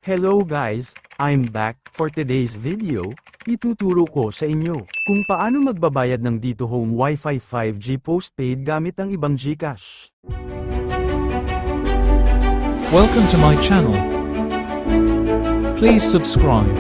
Hello guys, I'm back. For today's video, ituturo ko sa inyo kung paano magbabayad ng Dito Home Wi-Fi 5G postpaid gamit ang ibang GCash. Welcome to my channel. Please subscribe.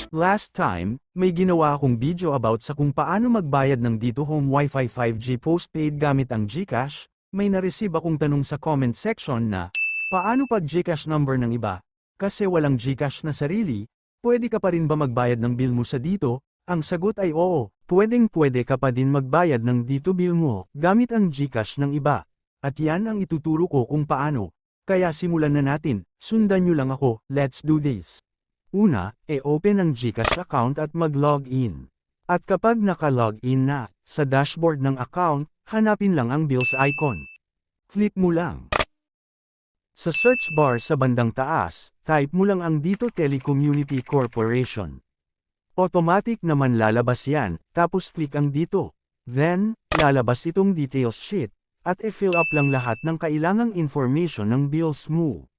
Last time, may ginawa akong video about sa kung paano magbayad ng Dito Home Wi-Fi 5G postpaid gamit ang GCash. May na-receive akong tanong sa comment section na, paano pag GCash number ng iba? Kasi walang GCash na sarili, pwede ka pa rin ba magbayad ng bill mo sa Dito? Ang sagot ay oo, pwede ka pa din magbayad ng Dito bill mo, gamit ang GCash ng iba. At yan ang ituturo ko kung paano. Kaya simulan na natin, sundan nyo lang ako, let's do this. Una, open ang GCash account at mag-login. At kapag naka-login na, sa dashboard ng account, hanapin lang ang bills icon. Click mo lang. Sa search bar sa bandang taas, type mo lang ang Dito Telecommunity Corporation. Automatic naman lalabas yan, tapos click ang Dito. Then, lalabas itong details sheet, at i-fill up lang lahat ng kailangang information ng bills mo.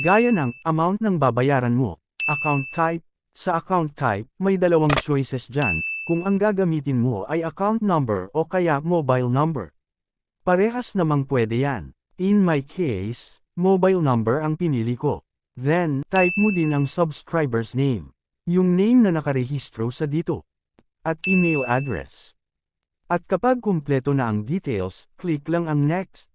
Gaya ng amount ng babayaran mo, account type. Sa account type, may dalawang choices dyan, kung ang gagamitin mo ay account number o kaya mobile number. Parehas namang pwede yan. In my case, mobile number ang pinili ko. Then, type mo din ang subscriber's name. Yung name na nakarehistro sa Dito. At email address. At kapag kumpleto na ang details, click lang ang next.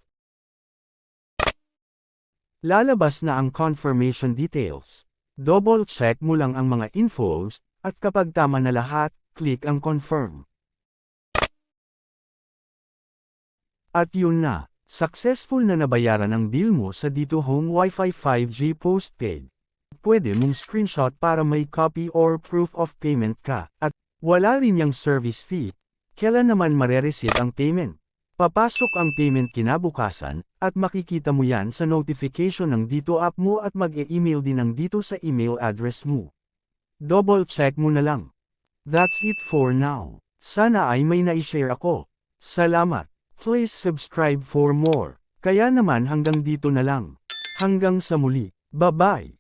Lalabas na ang confirmation details. Double check mo lang ang mga infos, at kapag tama na lahat, click ang confirm. At yun na, successful na nabayaran ang bill mo sa Dito Home Wi-Fi 5G postpaid. Pwede mong screenshot para may copy or proof of payment ka, at wala rin yung service fee. Kailan naman mare-receive ang payment? Papasok ang payment kinabukasan, at makikita mo yan sa notification ng Dito app mo at mag-e-email din ng Dito sa email address mo. Double check mo na lang. That's it for now. Sana ay may na-share ako. Salamat. Please subscribe for more. Kaya naman hanggang dito na lang. Hanggang sa muli. Bye-bye.